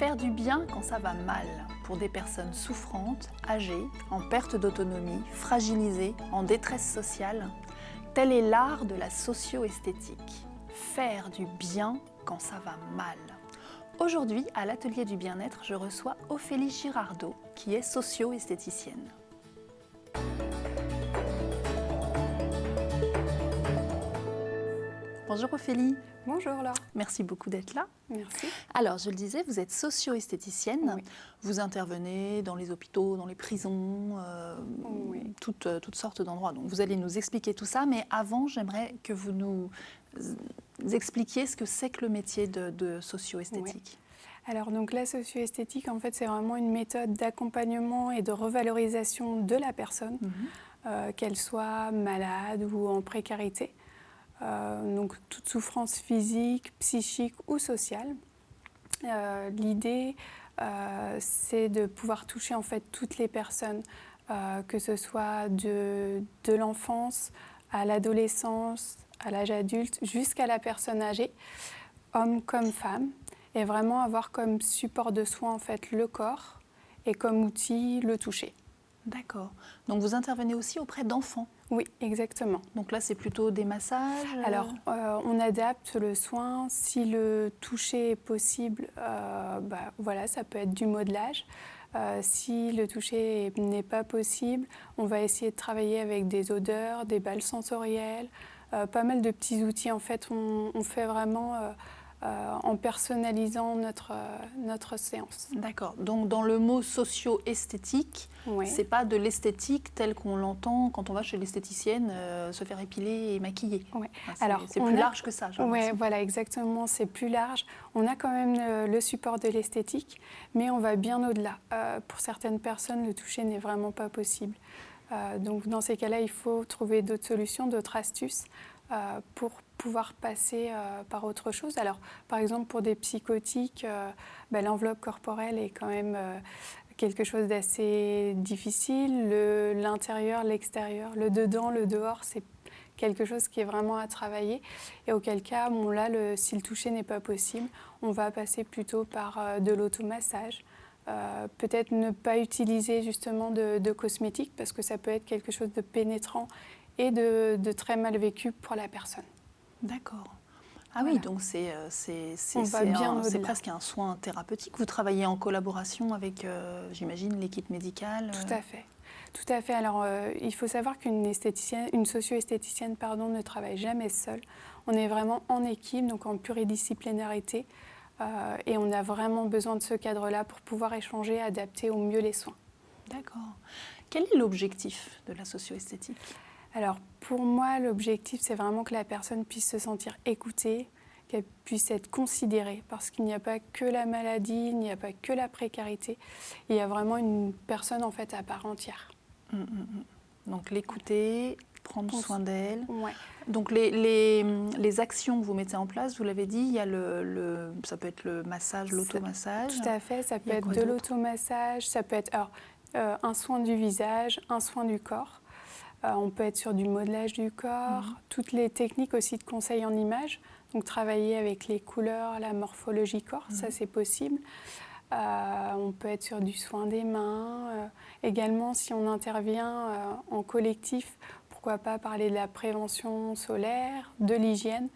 Faire du bien quand ça va mal, pour des personnes souffrantes, âgées, en perte d'autonomie, fragilisées, en détresse sociale, tel est l'art de la socio-esthétique. Faire du bien quand ça va mal. Aujourd'hui, à l'Atelier du Bien-être, je reçois Ophélie Girardot, qui est socio-esthéticienne. Bonjour Ophélie. Bonjour Laure. Merci beaucoup d'être là. Merci. Alors, je le disais, vous êtes socio-esthéticienne. Oui. Vous intervenez dans les hôpitaux, dans les prisons, Oui. toutes sortes d'endroits. Donc, vous allez nous expliquer tout ça. Mais avant, j'aimerais que vous nous expliquiez ce que c'est que le métier de socio-esthétique. Oui. Alors, donc, la socio-esthétique, en fait, c'est vraiment une méthode d'accompagnement et de revalorisation de la personne, qu'elle soit malade ou en précarité. Donc toute souffrance physique, psychique ou sociale. L'idée, c'est de pouvoir toucher en fait toutes les personnes, que ce soit de l'enfance à l'adolescence, à l'âge adulte, jusqu'à la personne âgée, homme comme femme, et vraiment avoir comme support de soins en fait le corps et comme outil le toucher. D'accord. Donc vous intervenez aussi auprès d'enfants? Oui, exactement. Donc là, c'est plutôt des massages? Alors, on adapte le soin. Si le toucher est possible, voilà, ça peut être du modelage. Si le toucher n'est pas possible, on va essayer de travailler avec des odeurs, des balles sensorielles, pas mal de petits outils. En fait, on fait vraiment en personnalisant notre séance. D'accord. Donc dans le mot socio-esthétique, Oui. c'est pas de l'esthétique telle qu'on l'entend quand on va chez l'esthéticienne se faire épiler et maquiller. Oui. Enfin, c'est plus large que ça. Oui, voilà, exactement, c'est plus large. On a quand même le support de l'esthétique, mais on va bien au-delà. Pour certaines personnes, le toucher n'est vraiment pas possible. Donc dans ces cas-là, il faut trouver d'autres solutions, d'autres astuces pour pouvoir passer par autre chose. Alors, par exemple, pour des psychotiques, l'enveloppe corporelle est quand même quelque chose d'assez difficile. L'intérieur, l'extérieur, le dedans, le dehors, c'est quelque chose qui est vraiment à travailler. Et auquel cas, là, si le toucher n'est pas possible, on va passer plutôt par de l'automassage. Peut-être ne pas utiliser justement de cosmétiques parce que ça peut être quelque chose de pénétrant et de très mal vécu pour la personne. D'accord. Ah Voilà. oui, donc c'est presque un soin thérapeutique. Vous travaillez en collaboration avec, j'imagine, l'équipe médicale. Tout à fait. Tout à fait. Alors, il faut savoir une socio-esthéticienne, ne travaille jamais seule. On est vraiment en équipe, donc en pluridisciplinarité. Et on a vraiment besoin de ce cadre-là pour pouvoir échanger et adapter au mieux les soins. D'accord. Quel est l'objectif de la socio-esthétique ? Alors, pour moi, l'objectif, c'est vraiment que la personne puisse se sentir écoutée, qu'elle puisse être considérée, parce qu'il n'y a pas que la maladie, il n'y a pas que la précarité, il y a vraiment une personne en fait à part entière. Donc l'écouter, prendre soin d'elle. Ouais. Donc les actions que vous mettez en place, vous l'avez dit, il y a ça peut être le massage, l'automassage. Tout à fait, ça peut être de l'automassage, ça peut être un soin du visage, un soin du corps. On peut être sur du modelage du corps, toutes les techniques aussi de conseil en images, donc travailler avec les couleurs, la morphologie corps, ça c'est possible. On peut être sur du soin des mains. Également, si on intervient en collectif, pourquoi pas parler de la prévention solaire, de l'hygiène.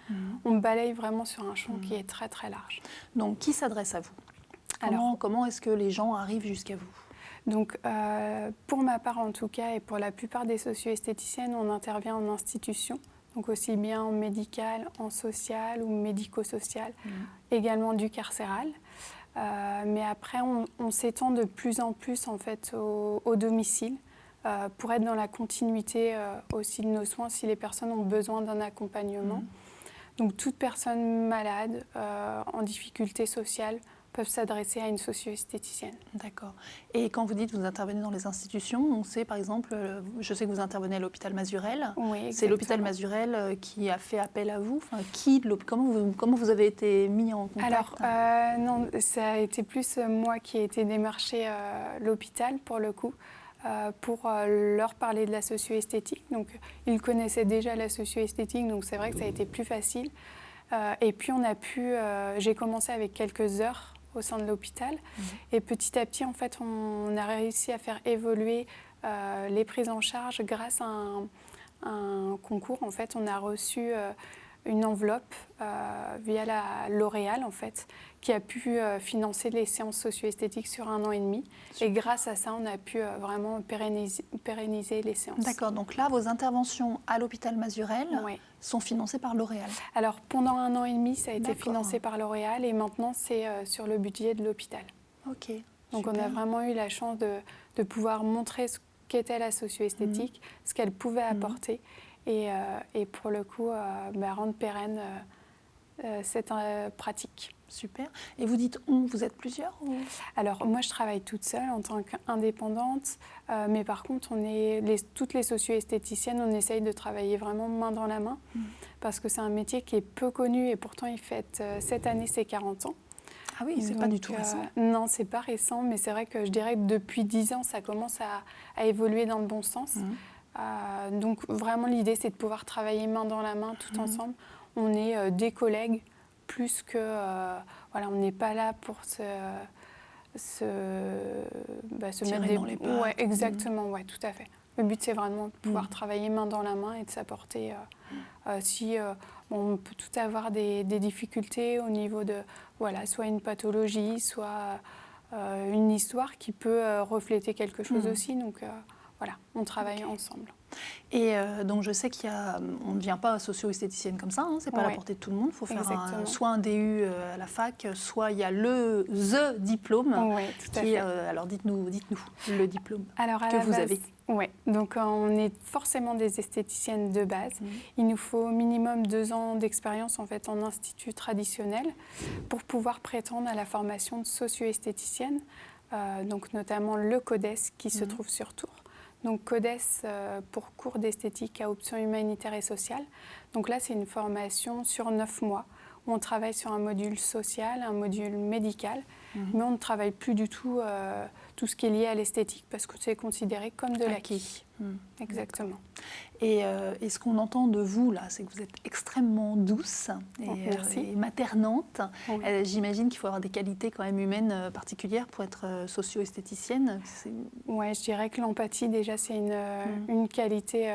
On balaye vraiment sur un champ qui est très très large. Donc qui s'adresse à vous ? Comment est-ce que les gens arrivent jusqu'à vous ? Donc, pour ma part en tout cas, et pour la plupart des socio-esthéticiennes, on intervient en institution, donc aussi bien en médical, en social ou médico-social, également du carcéral. Mais après, on s'étend de plus en plus en fait au domicile pour être dans la continuité aussi de nos soins si les personnes ont besoin d'un accompagnement. Donc, toute personne malade, en difficulté sociale, peuvent s'adresser à une socio-esthéticienne. D'accord. Et quand vous dites que vous intervenez dans les institutions, on sait par exemple, je sais que vous intervenez à l'hôpital Mazurel. Oui, c'est l'hôpital Mazurel qui a fait appel à vous. Enfin, comment vous avez été mis en contact? Alors, non, ça a été plus moi qui ai été démarchée l'hôpital pour le coup. Pour leur parler de la socio-esthétique. Donc, ils connaissaient déjà la socio-esthétique, donc c'est vrai que ça a été plus facile. Et puis, j'ai commencé avec quelques heures au sein de l'hôpital. Et petit à petit, en fait, on a réussi à faire évoluer les prises en charge grâce à un concours. En fait, on a reçu une enveloppe via la L'Oréal, en fait, qui a pu financer les séances socio-esthétiques sur 1 an et demi. Super. Et grâce à ça, on a pu vraiment pérenniser les séances. D'accord, donc là, vos interventions à l'hôpital Mazurel Oui. sont financées par L'Oréal. Alors, pendant 1 an et demi, ça a été financé par L'Oréal et maintenant, c'est sur le budget de l'hôpital. Ok. Donc, super. on a vraiment eu la chance de pouvoir montrer ce qu'était la socio-esthétique, ce qu'elle pouvait apporter et pour le coup, rendre pérenne cette pratique. Super. Et vous dites on, vous êtes plusieurs ou... Alors, moi, je travaille toute seule en tant qu'indépendante, mais par contre, toutes les socio-esthéticiennes, on essaye de travailler vraiment main dans la main, parce que c'est un métier qui est peu connu et pourtant, il fête cette année ses 40 ans. Ah oui, c'est pas du tout récent. Non, c'est pas récent, mais c'est vrai que je dirais que depuis 10 ans, ça commence à évoluer dans le bon sens. Donc, vraiment, l'idée, c'est de pouvoir travailler main dans la main, tout ensemble. On est des collègues, plus que... voilà, on n'est pas là pour se mettre dans les pattes. Ouais, exactement, ouais, tout à fait. Le but, c'est vraiment de pouvoir travailler main dans la main et de s'apporter... on peut tout avoir des difficultés au niveau de... Voilà, soit une pathologie, soit une histoire qui peut refléter quelque chose aussi. Donc, voilà, on travaille ensemble. Et donc je sais on ne devient pas socio-esthéticienne comme ça, hein, c'est pas à la portée de tout le monde, il faut faire soit un DU à la fac, soit il y a the diplôme. Oui, tout à fait. Alors dites-nous le diplôme que vous avez. Oui, donc on est forcément des esthéticiennes de base. Il nous faut au minimum 2 ans d'expérience en fait en institut traditionnel pour pouvoir prétendre à la formation de socio-esthéticienne, donc notamment le CODES qui se trouve sur Tours. Donc CODES pour cours d'esthétique à option humanitaire et sociale. Donc là, c'est une formation sur 9 mois où on travaille sur un module social, un module médical, mais on ne travaille plus du tout tout ce qui est lié à l'esthétique parce que c'est considéré comme de l'acquis. Exactement. Et ce qu'on entend de vous, là, c'est que vous êtes extrêmement douce et maternante. J'imagine qu'il faut avoir des qualités quand même humaines particulières pour être socio-esthéticienne. Oui, je dirais que l'empathie, déjà, c'est une qualité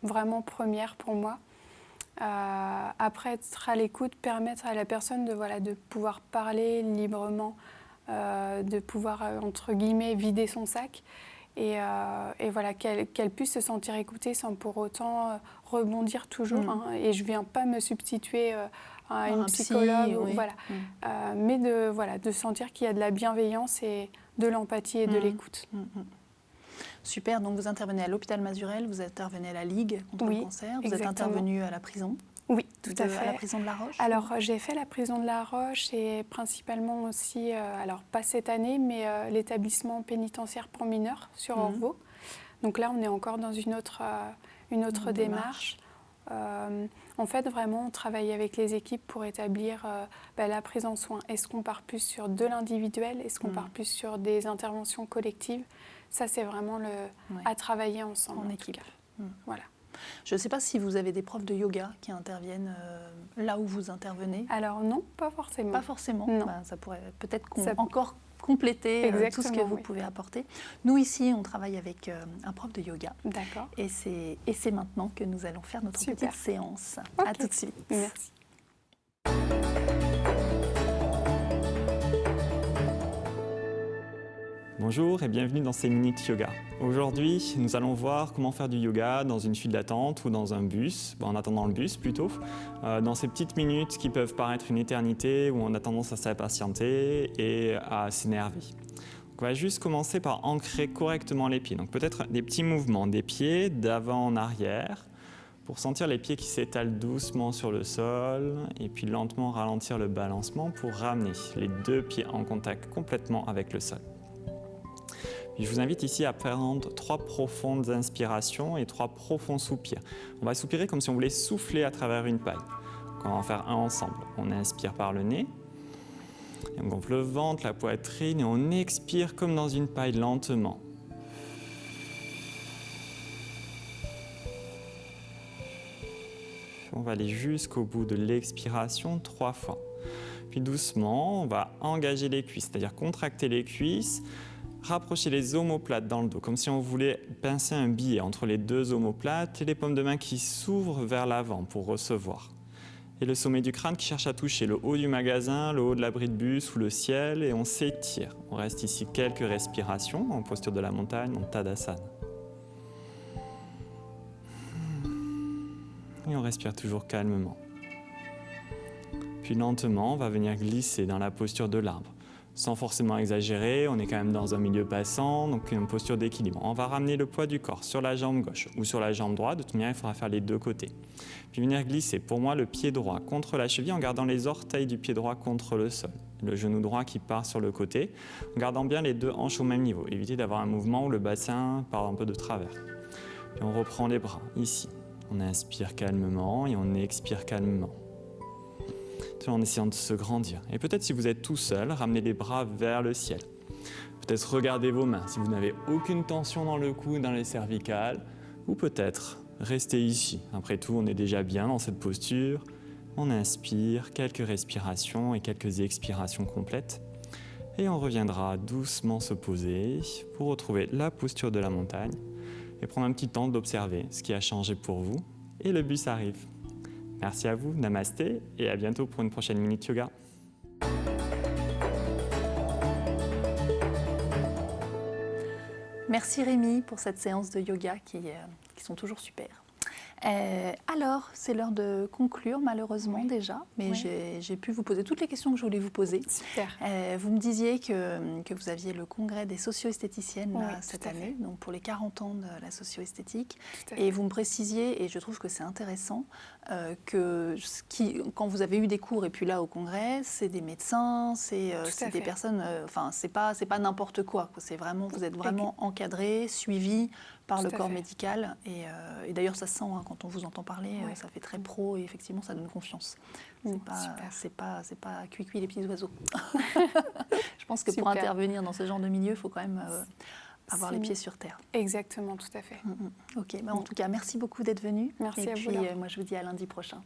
vraiment première pour moi. Après, être à l'écoute, permettre à la personne de pouvoir parler librement, de pouvoir, entre guillemets, vider son sac. Et voilà, qu'elle puisse se sentir écoutée sans pour autant rebondir toujours. Et je ne viens pas me substituer à une psychologue. Voilà. Mais de sentir qu'il y a de la bienveillance et de l'empathie et de l'écoute. Super, donc vous intervenez à l'hôpital Mazurel, vous intervenez à la Ligue contre le cancer, vous êtes intervenue à la prison. Oui, tout à fait. À la prison de la Roche. Alors, j'ai fait la prison de la Roche et principalement aussi, alors pas cette année, mais l'établissement pénitentiaire pour mineurs sur Orvaux. Donc là, on est encore dans une autre démarche. En fait, vraiment, on travaille avec les équipes pour établir la prise en soin. Est-ce qu'on part plus sur de l'individuel? Est-ce qu'on part plus sur des interventions collectives? Ça, c'est vraiment à travailler ensemble. En équipe. Voilà. Je ne sais pas si vous avez des profs de yoga qui interviennent là où vous intervenez. Alors non, pas forcément. Pas forcément. Non. Ça pourrait peut-être encore compléter tout ce que vous pouvez apporter. Nous ici, on travaille avec un prof de yoga. D'accord. Et c'est maintenant que nous allons faire notre petite séance. Okay. À tout de suite. Merci. Bonjour et bienvenue dans ces Minutes Yoga. Aujourd'hui, nous allons voir comment faire du yoga dans une file d'attente ou dans un bus, en attendant le bus plutôt, dans ces petites minutes qui peuvent paraître une éternité où on a tendance à s'impatienter et à s'énerver. On va juste commencer par ancrer correctement les pieds. Donc peut-être des petits mouvements des pieds d'avant en arrière pour sentir les pieds qui s'étalent doucement sur le sol et puis lentement ralentir le balancement pour ramener les 2 pieds en contact complètement avec le sol. Puis je vous invite ici à prendre 3 profondes inspirations et 3 profonds soupirs. On va soupirer comme si on voulait souffler à travers une paille. Donc on va en faire un ensemble. On inspire par le nez, et on gonfle le ventre, la poitrine et on expire comme dans une paille lentement. On va aller jusqu'au bout de l'expiration 3 fois. Puis doucement, on va engager les cuisses, c'est-à-dire contracter les cuisses, rapprocher les omoplates dans le dos, comme si on voulait pincer un billet entre les deux omoplates et les paumes de main qui s'ouvrent vers l'avant pour recevoir. Et le sommet du crâne qui cherche à toucher le haut du magasin, le haut de l'abri de bus ou le ciel, et on s'étire. On reste ici quelques respirations en posture de la montagne, en Tadasana. Et on respire toujours calmement. Puis lentement, on va venir glisser dans la posture de l'arbre. Sans forcément exagérer, on est quand même dans un milieu passant, donc une posture d'équilibre. On va ramener le poids du corps sur la jambe gauche ou sur la jambe droite. De toute manière, il faudra faire les deux côtés. Puis venir glisser, pour moi, le pied droit contre la cheville en gardant les orteils du pied droit contre le sol. Le genou droit qui part sur le côté, en gardant bien les deux hanches au même niveau. Évitez d'avoir un mouvement où le bassin part un peu de travers. Puis on reprend les bras, ici. On inspire calmement et on expire calmement. En essayant de se grandir. Et peut-être si vous êtes tout seul, ramenez les bras vers le ciel. Peut-être regardez vos mains si vous n'avez aucune tension dans le cou, dans les cervicales. Ou peut-être restez ici. Après tout, on est déjà bien dans cette posture. On inspire, quelques respirations et quelques expirations complètes. Et on reviendra doucement se poser pour retrouver la posture de la montagne et prendre un petit temps d'observer ce qui a changé pour vous. Et le bus arrive. Merci à vous, namasté, et à bientôt pour une prochaine Minute Yoga. Merci Rémi pour cette séance de yoga qui sont toujours super. Alors, c'est l'heure de conclure malheureusement déjà, mais j'ai pu vous poser toutes les questions que je voulais vous poser. Super. Vous me disiez que vous aviez le congrès des socio-esthéticiennes cette année, donc pour les 40 ans de la socio-esthétique. Et vous me précisiez, et je trouve que c'est intéressant, que quand vous avez eu des cours et puis là au congrès, c'est des médecins, c'est des personnes, enfin c'est pas n'importe quoi. C'est vraiment, vous êtes vraiment encadrés, suivis par le corps médical et d'ailleurs ça se sent quand on vous entend parler, ça fait très pro et effectivement ça donne confiance. C'est pas cuicui les petits oiseaux. Je pense que pour intervenir dans ce genre de milieu, il faut quand même avoir les pieds sur terre. Exactement, tout à fait. Ok, en tout cas merci beaucoup d'être venu. Merci à vous. Et puis moi je vous dis à lundi prochain.